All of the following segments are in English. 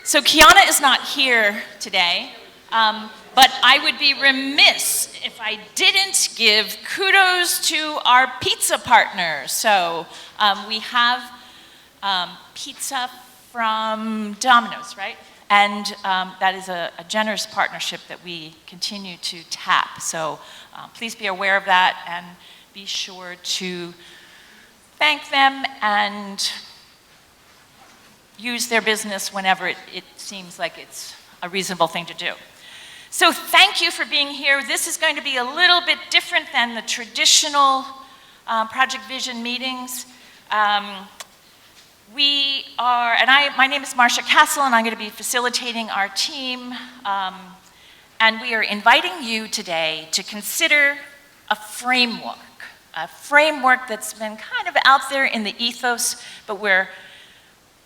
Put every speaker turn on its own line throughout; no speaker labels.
So Kiana is not here today, but I would be remiss if I didn't give kudos to our pizza partners. So we have pizza from Domino's, right? And that is a generous partnership that we continue to tap. So please be aware of that and be sure to thank them and use their business whenever it seems like it's a reasonable thing to do. So thank you for being here. This is going to be a little bit different than the traditional Project Vision meetings. My name is Marcia Castle, and I'm going to be facilitating our team. And we are inviting you today to consider a framework that's been kind of out there in the ethos, but we're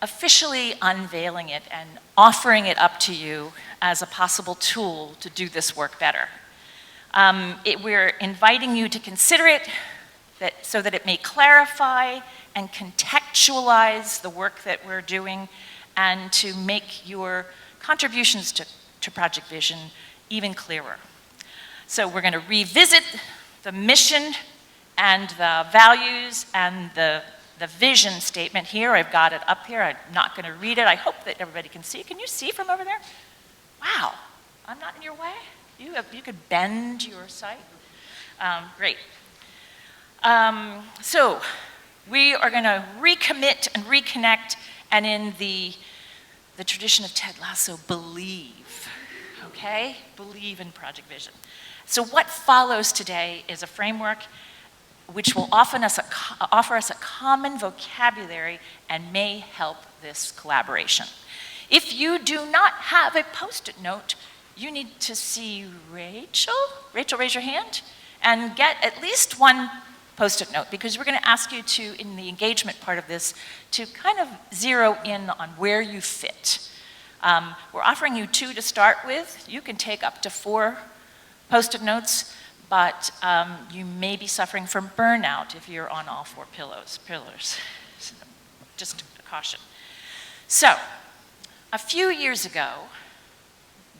officially unveiling it and offering it up to you as a possible tool to do this work better. We're inviting you to consider it so that it may clarify and contextualize the work that we're doing and to make your contributions to Project Vision even clearer. So we're going to revisit the mission and the values and the vision statement here. I've got it up here. I'm not going to read it. I hope that everybody can see. Can you see from over there? Wow, I'm not in your way? You could bend your sight? Great. So we are going to recommit and reconnect, and in the tradition of Ted Lasso, believe, okay? Believe in Project Vision. So what follows today is a framework which will offer us a common vocabulary and may help this collaboration. If you do not have a Post-it note, you need to see Rachel. Rachel, raise your hand, and get at least one Post-it note, because we're going to ask you to, in the engagement part of this, to kind of zero in on where you fit. We're offering you 2 to start with. You can take up to 4 Post-it notes, but you may be suffering from burnout if you're on all 4 pillars. So, just a caution. So, a few years ago,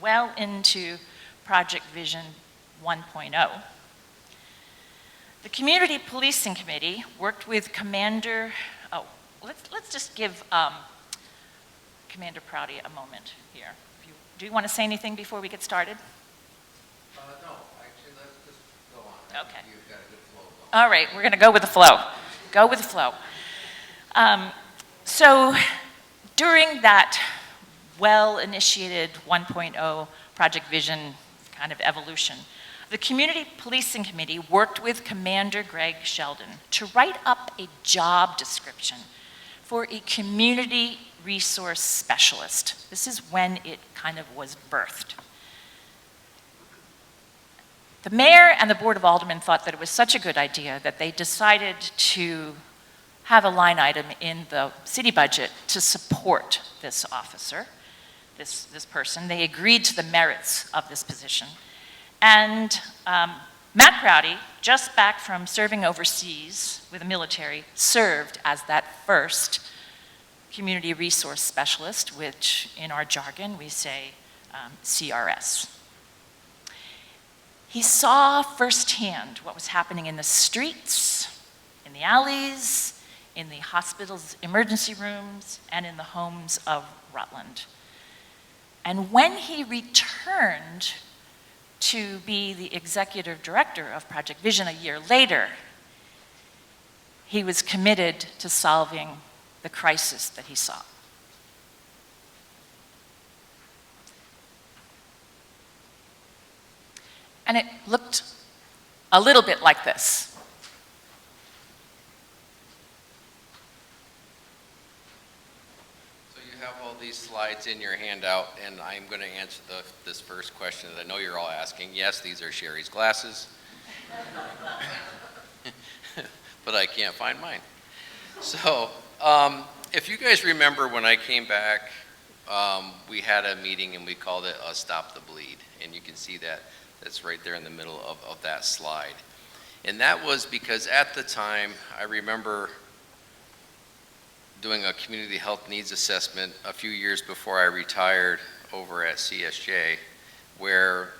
well into Project Vision 1.0, the Community Policing Committee worked with let's just give Commander Prouty a moment here. Do you want to say anything before we get started?
No, actually, let's just go on.
Okay.
You've got a good flow going.
All right, we're going to go with the flow. Go with the flow. So during that well-initiated 1.0 Project Vision kind of evolution, the Community Policing Committee worked with Commander Greg Sheldon to write up a job description for a community resource specialist. This is when it kind of was birthed. The mayor and the Board of Aldermen thought that it was such a good idea that they decided to have a line item in the city budget to support this officer, this person. They agreed to the merits of this position. And Matt Prouty, just back from serving overseas with the military, served as that first community resource specialist, which in our jargon we say CRS. He saw firsthand what was happening in the streets, in the alleys, in the hospital's emergency rooms, and in the homes of Rutland. And when he returned to be the executive director of Project Vision a year later, he was committed to solving the crisis that he saw. And it looked a little bit like this.
So you have all these slides in your handout, and I'm going to answer this first question that I know you're all asking. Yes, these are Sherry's glasses, but I can't find mine. So if you guys remember when I came back, we had a meeting and we called it Stop the Bleed, and you can see that. That's right there in the middle of that slide. And that was because at the time, I remember doing a community health needs assessment a few years before I retired over at CSJ, where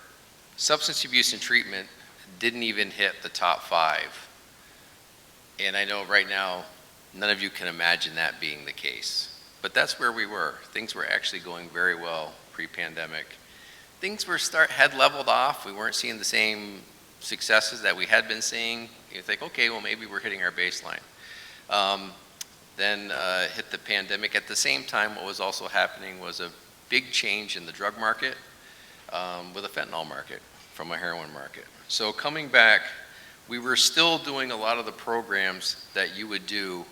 substance abuse and treatment didn't even hit the top 5. And I know right now, none of you can imagine that being the case. But that's where we were. Things were actually going very well pre-pandemic. Things had leveled off. We weren't seeing the same successes that we had been seeing. You think, okay, well, maybe we're hitting our baseline. Then hit the pandemic. At the same time, what was also happening was a big change in the drug market with a fentanyl market from a heroin market. So coming back, we were still doing a lot of the programs that you would do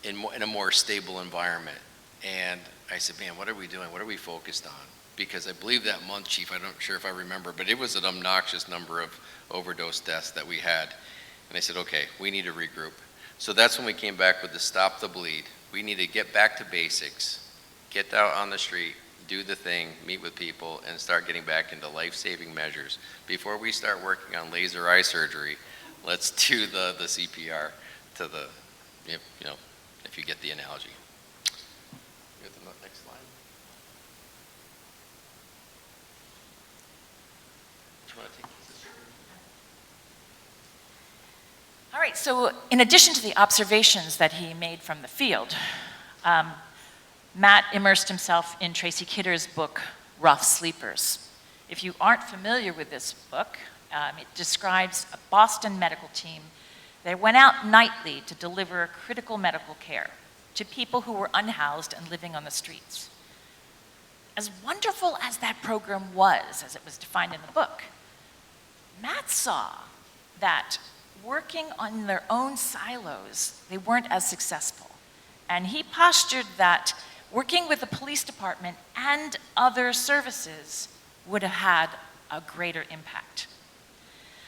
in a more stable environment. And I said, man, what are we doing? What are we focused on? Because I believe that month, Chief, I'm not sure if I remember, but it was an obnoxious number of overdose deaths that we had. And I said, okay, we need to regroup. So that's when we came back with the Stop the Bleed. We need to get back to basics, get out on the street, do the thing, meet with people, and start getting back into life-saving measures. Before we start working on laser eye surgery, let's do the CPR to the, if you get the analogy. Get the next slide. Do you want to take this?
All right, so in addition to the observations that he made from the field, Matt immersed himself in Tracy Kidder's book, Rough Sleepers. If you aren't familiar with this book, it describes a Boston medical team that went out nightly to deliver critical medical care to people who were unhoused and living on the streets. As wonderful as that program was, as it was defined in the book, Matt saw that working on their own silos, they weren't as successful. And he postured that working with the police department and other services would have had a greater impact.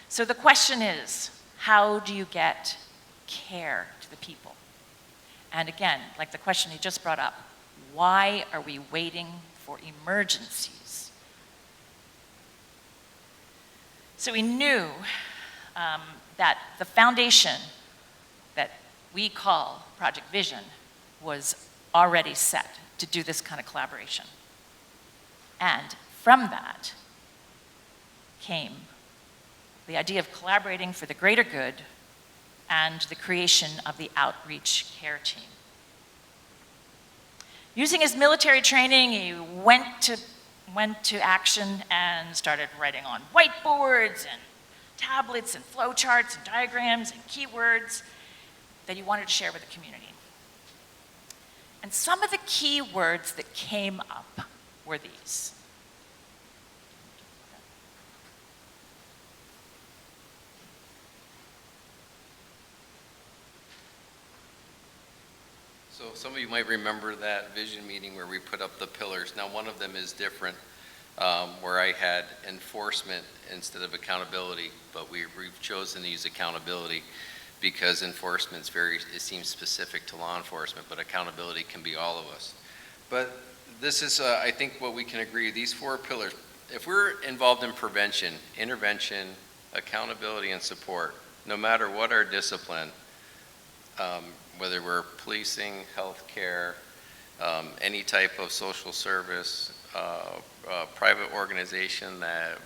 So the question is, how do you get care to the people? And again, like the question he just brought up, why are we waiting for emergencies? So we knew that the foundation that we call Project Vision was already set to do this kind of collaboration. And from that came the idea of collaborating for the greater good and the creation of the Outreach Care Team. Using his military training, he went to action and started writing on whiteboards and tablets and flowcharts and diagrams and keywords that he wanted to share with the community. And some of the key words that came up were these.
So some of you might remember that vision meeting where we put up the pillars. Now one of them is different, where I had enforcement instead of accountability, but we've chosen to use accountability because enforcement it seems specific to law enforcement, but accountability can be all of us. But this is, I think what we can agree, these 4 pillars, if we're involved in prevention, intervention, accountability, and support, no matter what our discipline, whether we're policing, healthcare, any type of social service, private organization that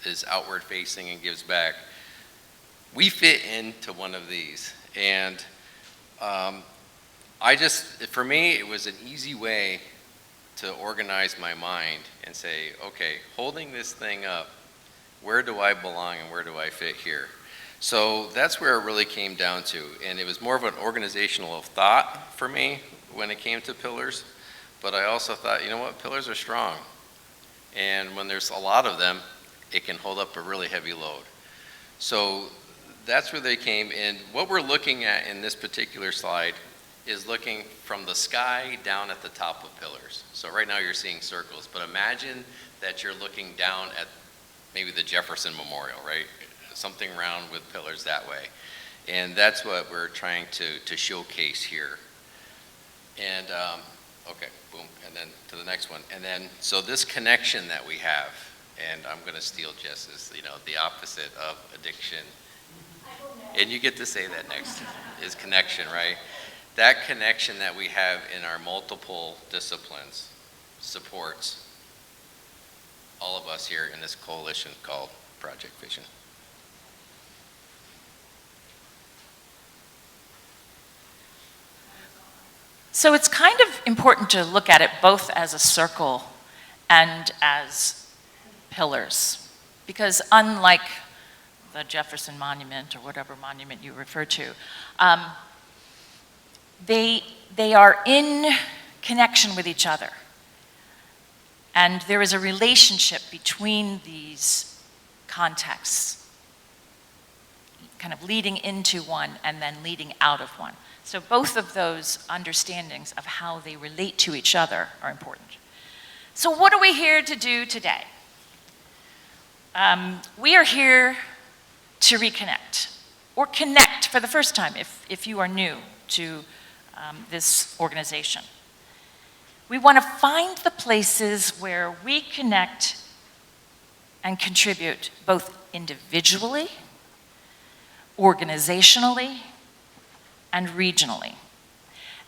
is outward facing and gives back, we fit into one of these. And for me, it was an easy way to organize my mind and say, okay, holding this thing up, where do I belong and where do I fit here? So that's where it really came down to. And it was more of an organizational thought for me when it came to pillars. But I also thought, you know what, pillars are strong. And when there's a lot of them, it can hold up a really heavy load. So that's where they came in. What we're looking at in this particular slide is looking from the sky down at the top of pillars. So right now you're seeing circles, but imagine that you're looking down at maybe the Jefferson Memorial, right? Something round with pillars that way. And that's what we're trying to showcase here. And, okay, boom, and then to the next one. And then, so this connection that we have, and I'm gonna steal Jess's, the opposite of addiction. And you get to say that next, is connection, right? that connection that we have in our multiple disciplines supports all of us here in this coalition called Project Vision.
So it's kind of important to look at it both as a circle and as pillars, because unlike the Jefferson Monument or whatever monument you refer to, they are in connection with each other. And there is a relationship between these contexts, kind of leading into one and then leading out of one. So both of those understandings of how they relate to each other are important. So what are we here to do today? We are here to reconnect, or connect for the first time if you are new to this organization. We want to find the places where we connect and contribute both individually, organizationally, and regionally.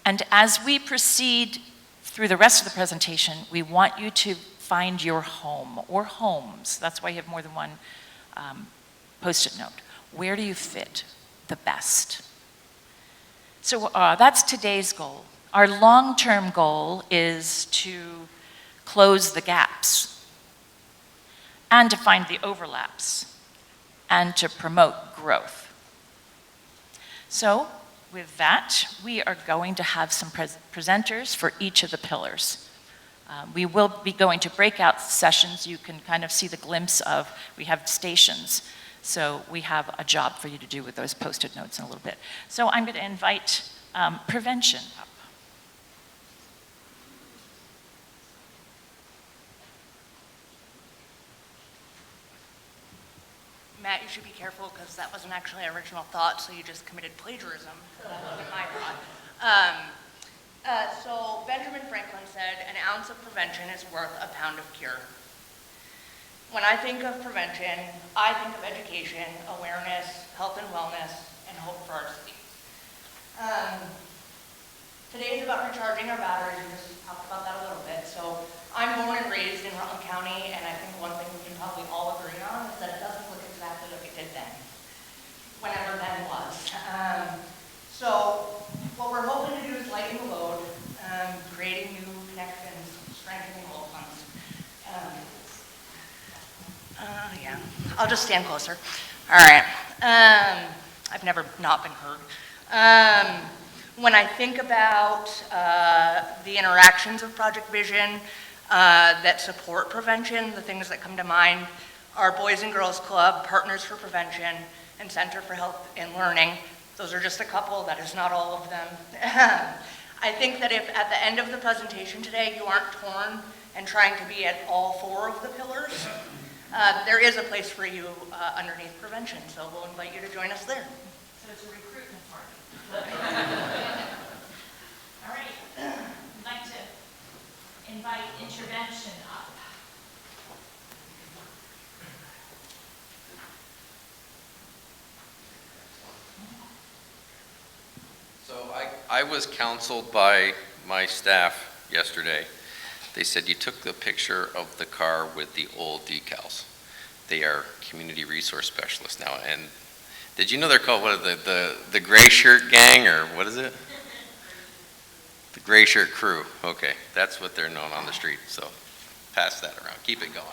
And as we proceed through the rest of the presentation, we want you to find your home or homes. That's why you have more than one Post-it note. Where do you fit the best? So that's today's goal. Our long-term goal is to close the gaps and to find the overlaps and to promote growth. So with that, we are going to have some presenters for each of the pillars. We will be going to breakout sessions. You can kind of see the glimpse of, we have stations. So we have a job for you to do with those Post-it notes in a little bit. So I'm going to invite prevention up.
Matt, you should be careful because that wasn't actually an original thought, so you just committed plagiarism. That wasn't my thought. So Benjamin Franklin said, an ounce of prevention is worth a pound of cure. When I think of prevention, I think of education, awareness, health and wellness, and hope for our city. Today is about recharging our batteries. We just talked about that a little bit. So I'm born and raised in Rutland County, and I think one thing we can probably all agree on is that it doesn't look exactly like it did then, whenever then was. So what we're hoping to do is lighten the load, creating new connections, strengthening old ones. Yeah, I'll just stand closer. All right. I've never not been heard. When I think about the interactions of Project Vision that support prevention, the things that come to mind are Boys and Girls Club, Partners for Prevention, and Center for Health and Learning. Those are just a couple, that is not all of them. I think that if at the end of the presentation today you aren't torn and trying to be at all four of the pillars, there is a place for you underneath prevention, so we'll invite you to join us there.
So it's a recruitment party. All right, I'd like to invite intervention up.
So I was counseled by my staff yesterday. They said you took the picture of the car with the old decals. They are community resource specialists now. And did you know they're called, what, the gray shirt gang, or what is it? The gray shirt crew. Okay, that's what they're known on the street. So pass that around. Keep it going.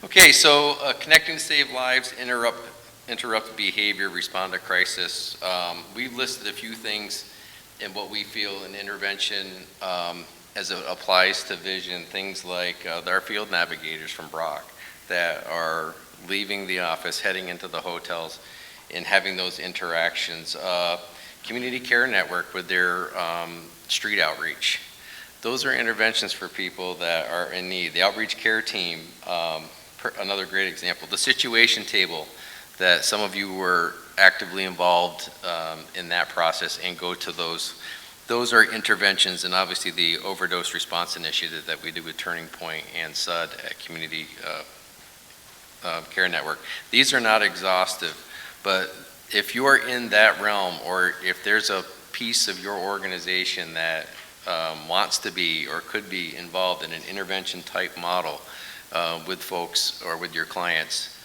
Okay, so connecting to save lives, interrupt behavior, respond to crisis. We've listed a few things in what we feel an intervention as it applies to vision, things like our field navigators from Brock that are leaving the office, heading into the hotels, and having those interactions. Community Care Network with their street outreach. Those are interventions for people that are in need. The outreach care team, another great example. The situation table that some of you were actively involved in that process and go to those. Those are interventions, and obviously the overdose response initiative that we do with Turning Point and SUD at Community Care Network. These are not exhaustive, but if you are in that realm, or if there's a piece of your organization that wants to be or could be involved in an intervention type model with folks or with your clients,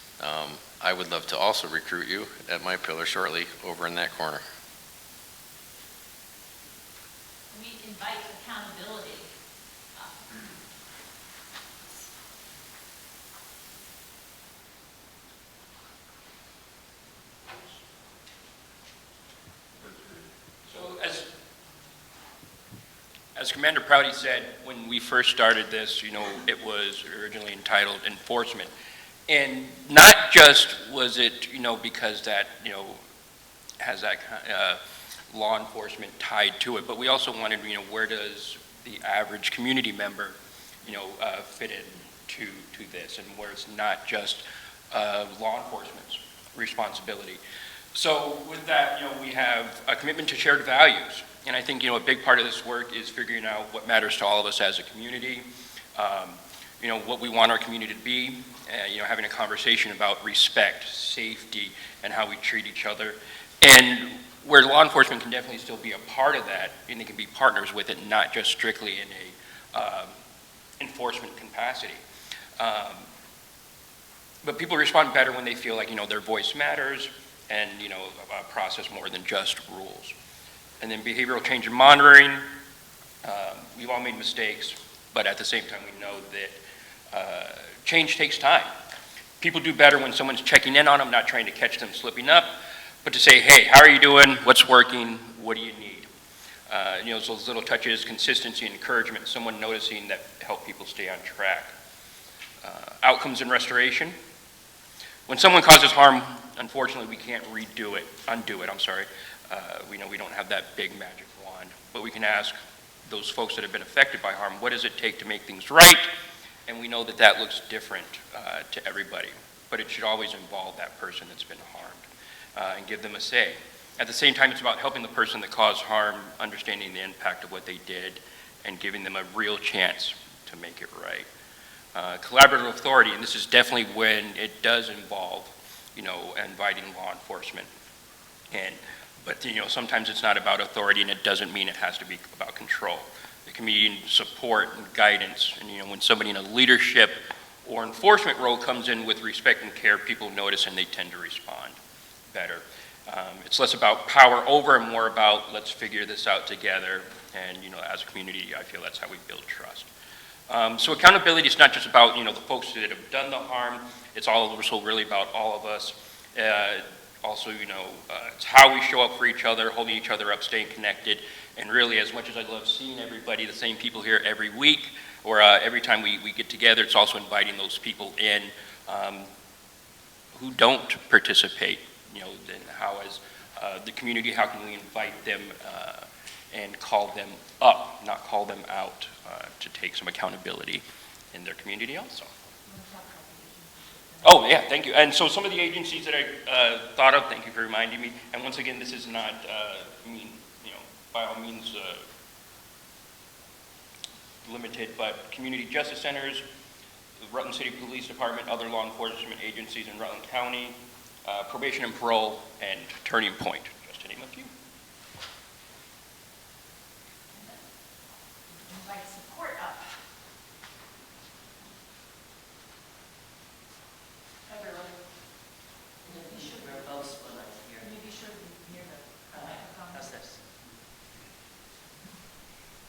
I would love to also recruit you at my pillar shortly over in that corner.
We invite accountability.
So as Commander Prouty said, when we first started this, it was originally entitled enforcement. And not just was it, because that, has that law enforcement tied to it, but we also wanted, where does the average community member, fit in to this, and where it's not just law enforcement's responsibility. So with that, we have a commitment to shared values. And I think, a big part of this work is figuring out what matters to all of us as a community, what we want our community to be, having a conversation about respect, safety, and how we treat each other. And where law enforcement can definitely still be a part of that, and they can be partners with it, not just strictly in a enforcement capacity. But people respond better when they feel like, their voice matters, and, a process more than just rules. And then behavioral change and monitoring, we've all made mistakes, but at the same time we know that change takes time. People do better when someone's checking in on them, not trying to catch them slipping up, but to say, hey, how are you doing? What's working? What do you need? Those little touches, consistency and encouragement, someone noticing that help people stay on track. Outcomes and restoration. When someone causes harm, unfortunately, we can't undo it. We know we don't have that big magic wand, but we can ask those folks that have been affected by harm, what does it take to make things right? And we know that that looks different to everybody, but it should always involve that person that's been harmed and give them a say. At the same time, it's about helping the person that caused harm, understanding the impact of what they did, and giving them a real chance to make it right. Collaborative authority, and this is definitely when it does involve, inviting law enforcement. But sometimes it's not about authority, and it doesn't mean it has to be about control. It can mean support and guidance, and when somebody in a leadership or enforcement role comes in with respect and care, people notice and they tend to respond better. It's less about power over and more about let's figure this out together, and as a community, I feel that's how we build trust. So accountability is not just about the folks that have done the harm. It's also really about all of us. Also, it's how we show up for each other, holding each other up, staying connected, and really, as much as I love seeing everybody, the same people here every week, or every time we get together, it's also inviting those people in who don't participate. Then how, as the community, how can we invite them and call them up, not call them out, to take some accountability in their community also. Oh, yeah, thank you. And so some of the agencies that I thought of, thank you for reminding me, and once again, this is not, by all means limited, but community justice centers, the Rutland City Police Department, other law enforcement agencies in Rutland County, probation and parole, and Turning Point, just to name a few.
Invite support up.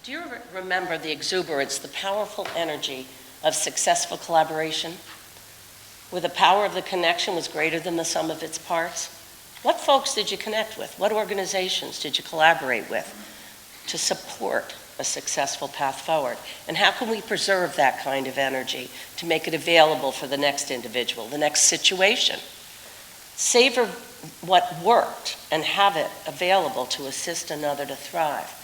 Do you remember the exuberance, the powerful energy of successful collaboration, where the power of the connection was greater than the sum of its parts? What folks did you connect with? What organizations did you collaborate with to support a successful path forward? And how can we preserve that kind of energy to make it available for the next individual, the next situation? Savor what worked and have it available to assist another to thrive.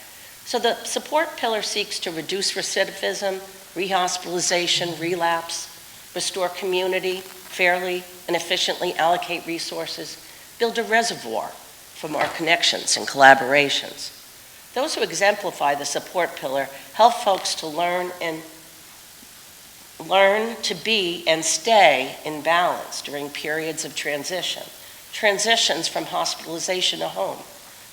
So the support pillar seeks to reduce recidivism, rehospitalization, relapse, restore community, fairly and efficiently allocate resources, build a reservoir for more connections and collaborations. Those who exemplify the support pillar help folks to learn to be and stay in balance during periods of transition. Transitions from hospitalization to home,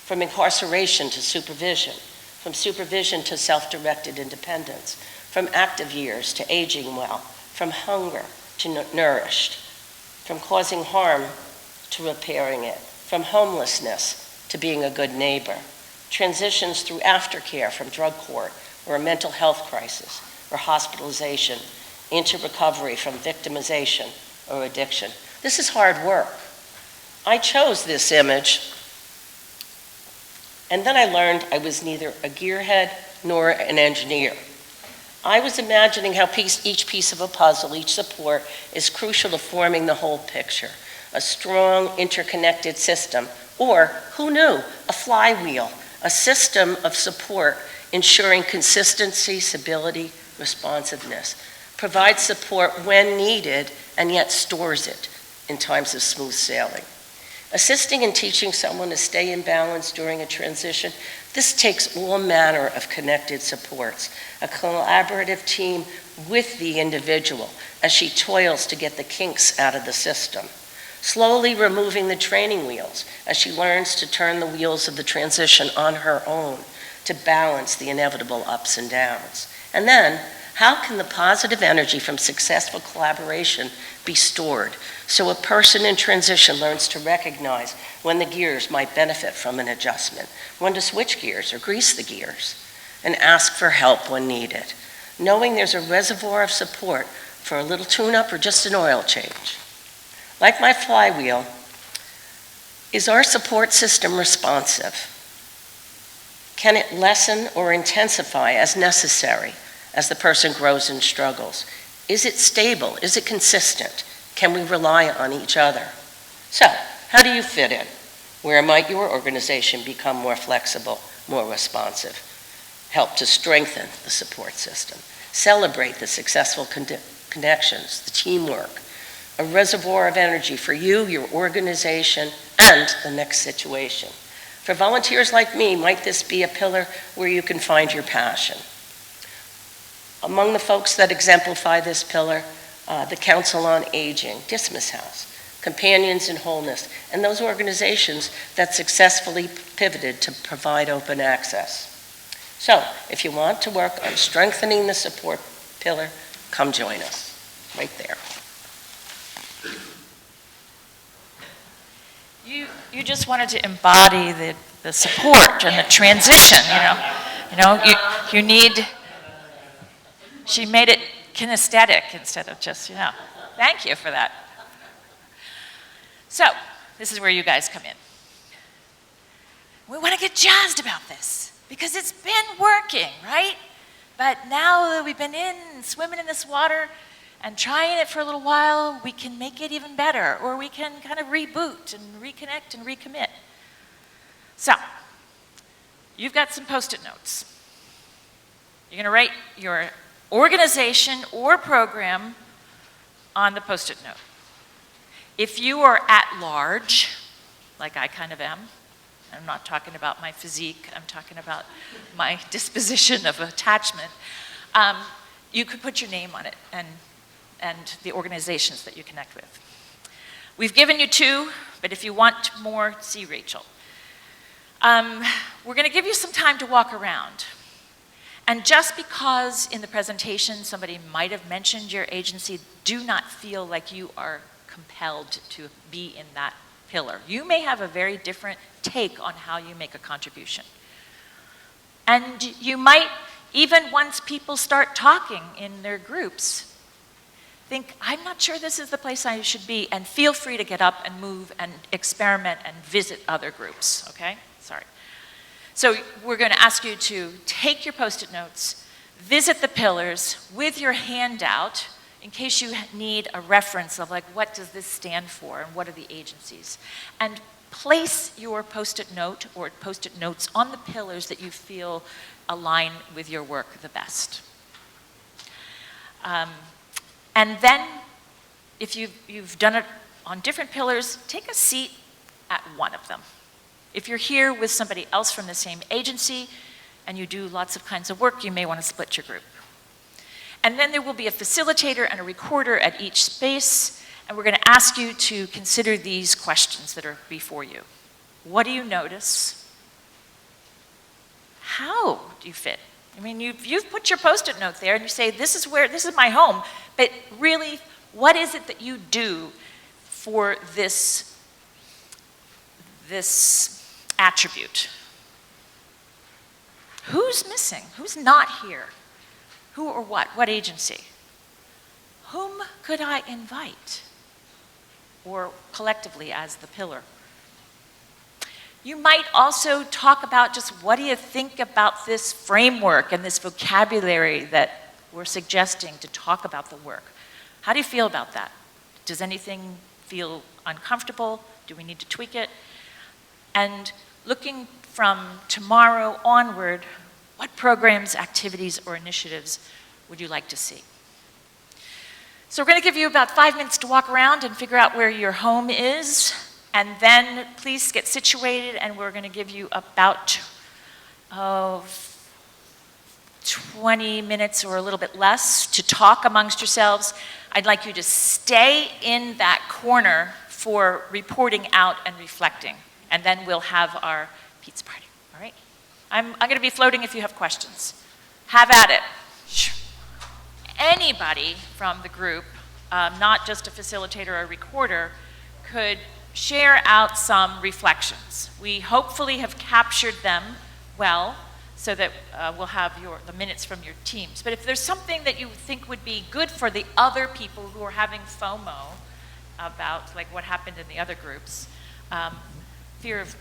from incarceration to supervision, from supervision to self-directed independence, from active years to aging well, from hunger to nourished, from causing harm to repairing it, from homelessness to being a good neighbor, transitions through aftercare from drug court or a mental health crisis or hospitalization into recovery from victimization or addiction. This is hard work. I chose this image, and then I learned I was neither a gearhead nor an engineer. I was imagining how each piece of a puzzle, each support, is crucial to forming the whole picture. A strong, interconnected system, or, who knew, a flywheel, a system of support ensuring consistency, stability, responsiveness. Provides support when needed and yet stores it in times of smooth sailing. Assisting and teaching someone to stay in balance during a transition, this takes all manner of connected supports, a collaborative team with the individual as she toils to get the kinks out of the system, slowly removing the training wheels as she learns to turn the wheels of the transition on her own to balance the inevitable ups and downs. And then, how can the positive energy from successful collaboration be stored so a person in transition learns to recognize when the gears might benefit from an adjustment, when to switch gears or grease the gears, and ask for help when needed, knowing there's a reservoir of support for a little tune-up or just an oil change. Like my flywheel, is our support system responsive? Can it lessen or intensify as necessary as the person grows and struggles? Is it stable? Is it consistent? Can we rely on each other? So, how do you fit in? Where might your organization become more flexible, more responsive? Help to strengthen the support system. Celebrate the successful connections, the teamwork, a reservoir of energy for you, your organization, and the next situation. For volunteers like me, might this be a pillar where you can find your passion? Among the folks that exemplify this pillar, the Council on Aging, Dismas House, Companions in Wholeness, and those organizations that successfully pivoted to provide open access. So, if you want to work on strengthening the support pillar, come join us, right there.
You just wanted to embody the support and the transition, you need, she made it kinesthetic instead of just, thank you for that. So, this is where you guys come in. We want to get jazzed about this because it's been working, right? But now that we've been swimming in this water and trying it for a little while, we can make it even better, or we can kind of reboot and reconnect and recommit. So, you've got some Post-it notes. You're going to write your organization or program on the Post-it note. If you are at large, like I kind of am, I'm not talking about my physique, I'm talking about my disposition of attachment, you could put your name on it and the organizations that you connect with. We've given you 2, but if you want more, see Rachel. We're going to give you some time to walk around. And just because in the presentation somebody might have mentioned your agency, do not feel like you are compelled to be in that pillar. You may have a very different take on how you make a contribution. And you might, even once people start talking in their groups, think, I'm not sure this is the place I should be, and feel free to get up and move and experiment and visit other groups, okay? Sorry. So we're going to ask you to take your Post-it notes, visit the pillars with your handout in case you need a reference of like, what does this stand for and what are the agencies? And place your Post-it note or Post-it notes on the pillars that you feel align with your work the best. And then, if you've done it on different pillars, take a seat at one of them. If you're here with somebody else from the same agency and you do lots of kinds of work, you may want to split your group. And then there will be a facilitator and a recorder at each space, and we're going to ask you to consider these questions that are before you. What do you notice? how do you fit? I mean, you've put your Post-it note there and you say, this is my home, but really, what is it that you do for this attribute? Who's missing? Who's not here? Who or what? What agency? Whom could I invite? Or collectively as the pillar. You might also talk about just what do you think about this framework and this vocabulary that we're suggesting to talk about the work. How do you feel about that? Does anything feel uncomfortable? Do we need to tweak it? And looking from tomorrow onward, what programs, activities, or initiatives would you like to see? So we're going to give you about 5 minutes to walk around and figure out where your home is, and then please get situated, and we're going to give you about 20 minutes or a little bit less to talk amongst yourselves. I'd like you to stay in that corner for reporting out and reflecting, and then we'll have our pizza party, all right? I'm going to be floating if you have questions. Have at it. Anybody from the group, not just a facilitator or a recorder, could share out some reflections. We hopefully have captured them well so that we'll have the minutes from your teams. But if there's something that you think would be good for the other people who are having FOMO about like what happened in the other groups, fear of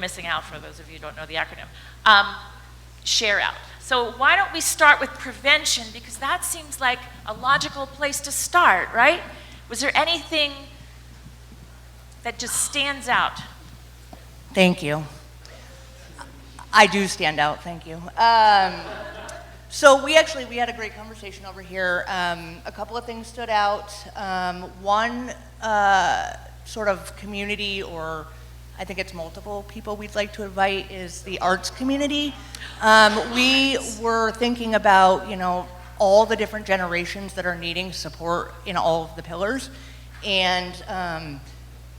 missing out, for those of you who don't know the acronym, share out. So why don't we start with prevention, because that seems like a logical place to start, right? Was there anything that just stands out?
Thank you. I do stand out, thank you. So we had a great conversation over here. A couple of things stood out. One sort of community, or I think it's multiple people we'd like to invite, is the arts community. We were thinking about, all the different generations that are needing support in all of the pillars, and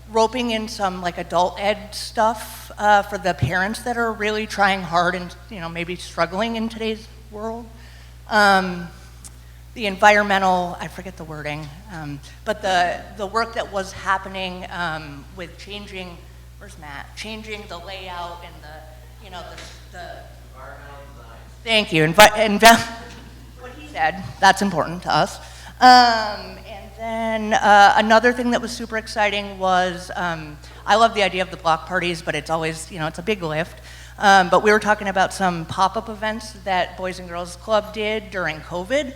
roping in some like adult ed stuff for the parents that are really trying hard and maybe struggling in today's world. The environmental, I forget the wording, but the work that was happening with changing, where's Matt? Changing the layout and the environmental design. Thank you. What he said, that's important to us. And then another thing that was super exciting was, I love the idea of the block parties, but it's always, it's a big lift. But we were talking about some pop-up events that Boys and Girls Club did during COVID,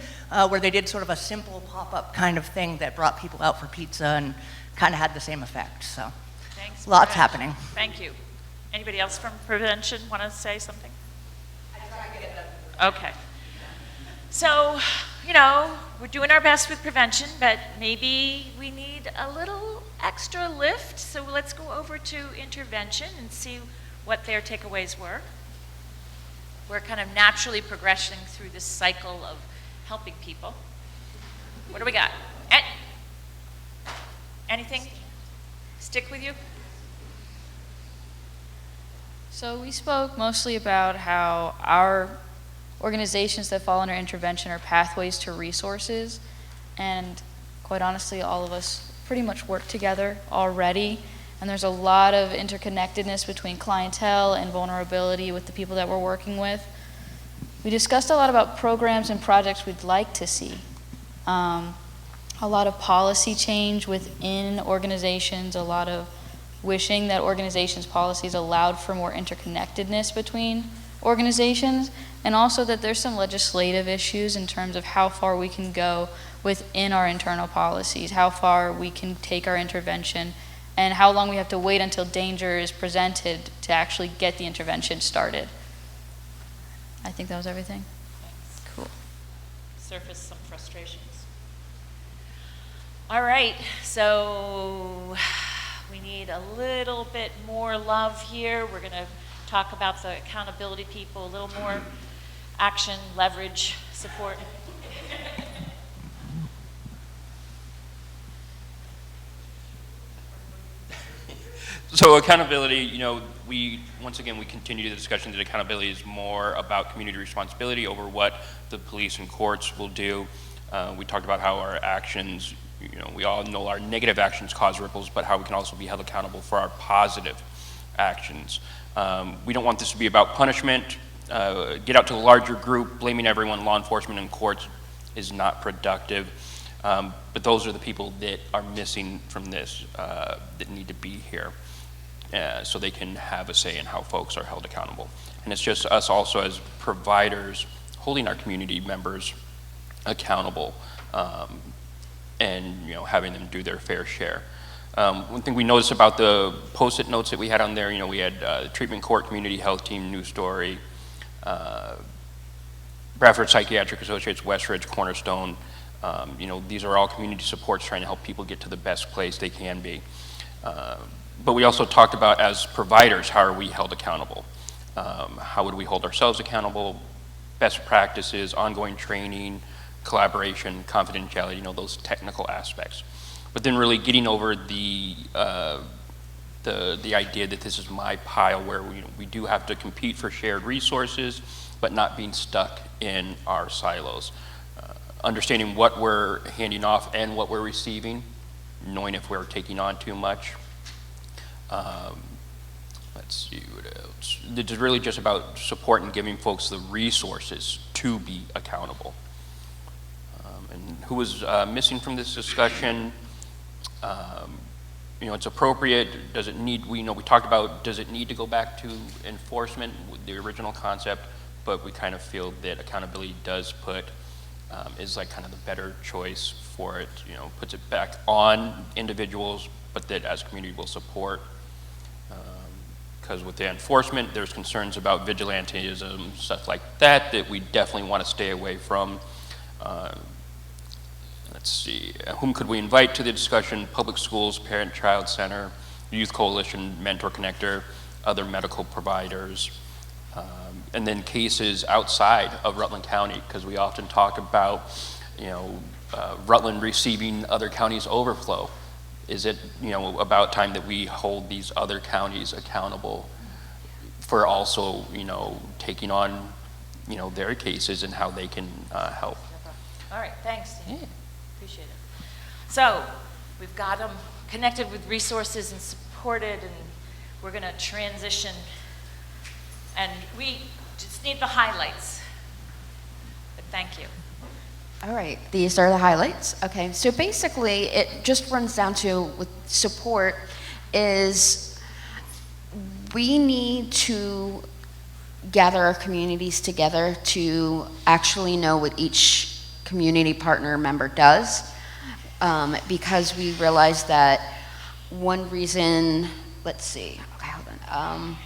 where they did sort of a simple pop-up kind of thing that brought people out for pizza and kind of had the same effect, so.
Thanks.
Lots happening.
Thank you. Anybody else from prevention want to say something? Okay. So, we're doing our best with prevention, but maybe we need a little extra lift. So let's go over to intervention and see what their takeaways were. We're kind of naturally progressing through this cycle of helping people. What do we got? Anything stick with you?
So we spoke mostly about how our organizations that fall under intervention are pathways to resources, and quite honestly, all of us pretty much work together already, and there's a lot of interconnectedness between clientele and vulnerability with the people that we're working with. We discussed a lot about programs and projects we'd like to see. A lot of policy change within organizations, a lot of wishing that organizations' policies allowed for more interconnectedness between organizations, and also that there's some legislative issues in terms of how far we can go within our internal policies, how far we can take our intervention, and how long we have to wait until danger is presented to actually get the intervention started. I think that was everything.
Thanks.
Cool.
Surface some frustrations. All right, so we need a little bit more love here. We're going to talk about the accountability people, a little more action, leverage, support.
So accountability, once again, we continue the discussion that accountability is more about community responsibility over what the police and courts will do. We talked about how our actions, we all know our negative actions cause ripples, but how we can also be held accountable for our positive actions. We don't want this to be about punishment. Get out to a larger group, blaming everyone, law enforcement and courts is not productive. But those are the people that are missing from this, that need to be here, so they can have a say in how folks are held accountable. And it's just us also as providers holding our community members accountable, and having them do their fair share. One thing we noticed about the Post-it notes that we had on there, we had treatment court, community health team, New Story, Bradford Psychiatric Associates, Westridge, Cornerstone. These are all community supports trying to help people get to the best place they can be. But we also talked about, as providers, how are we held accountable? How would we hold ourselves accountable? Best practices, ongoing training, collaboration, confidentiality, those technical aspects. But then really getting over the idea that this is my pile, where we do have to compete for shared resources, but not being stuck in our silos. Understanding what we're handing off and what we're receiving, knowing if we're taking on too much. Let's see what else. It's really just about support and giving folks the resources to be accountable. And who was missing from this discussion? It's appropriate. Does it need? We talked about, does it need to go back to enforcement, the original concept, but we kind of feel that accountability does put is like kind of the better choice for it. Puts it back on individuals, but that as community will support. Because with the enforcement, there's concerns about vigilantism, stuff like that, that we definitely want to stay away from. Let's see, whom could we invite to the discussion? Public schools, parent-child center, youth coalition, mentor connector, other medical providers, and then cases outside of Rutland County, because we often talk about, Rutland receiving other counties' overflow. Is it, about time that we hold these other counties accountable for also, taking on, their cases and how they can help?
All right, thanks, Steve. Yeah. Appreciate it. So we've got them connected with resources and supported, and we're going to transition. And we just need the highlights. But thank you.
All right, these are the highlights. Okay, so basically it just runs down to, with support, is we need to gather our communities together to actually know what each community partner member does, because we realize that one reason, let's see, okay, hold on.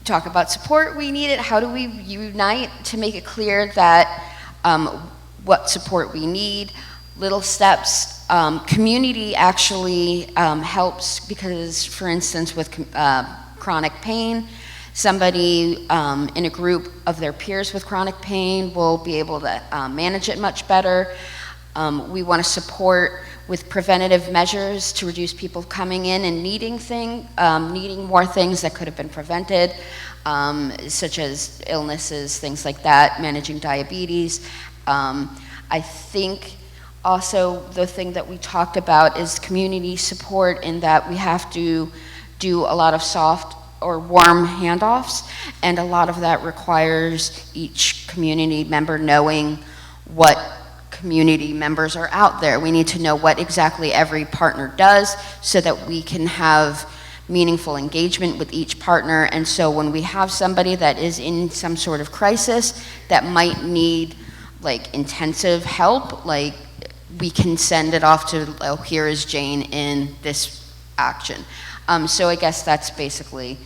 Talk about support, we need it. How do we unite to make it clear that what support we need? Little steps. Community actually helps because, for instance, with chronic pain, somebody in a group of their peers with chronic pain will be able to manage it much better. We want to support with preventative measures to reduce people coming in and needing more things that could have been prevented, such as illnesses, things like that, managing diabetes. I think also the thing that we talked about is community support, in that we have to do a lot of soft or warm handoffs, and a lot of that requires each community member knowing what community members are out there. We need to know what exactly every partner does so that we can have meaningful engagement with each partner. And so when we have somebody that is in some sort of crisis that might need like intensive help, like we can send it off to, oh, here is Jane in this action. So I guess that's basically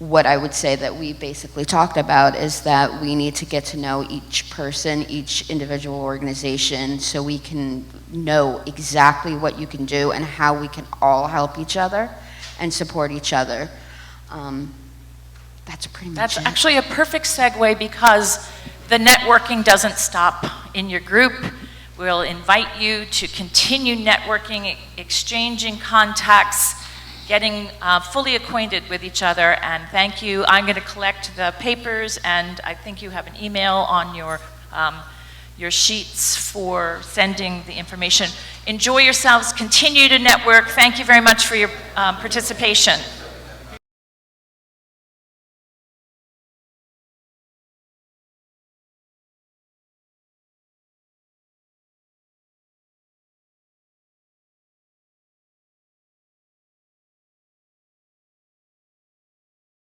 what I would say that we basically talked about, is that we need to get to know each person, each individual organization, so we can know exactly what you can do and how we can all help each other and support each other. That's pretty much
That's
it.
actually a perfect segue, because the networking doesn't stop in your group. We'll invite you to continue networking, exchanging contacts, getting fully acquainted with each other, and thank you. I'm going to collect the papers, and I think you have an email on your sheets for sending the information. Enjoy yourselves, continue to network. Thank you very much for your participation.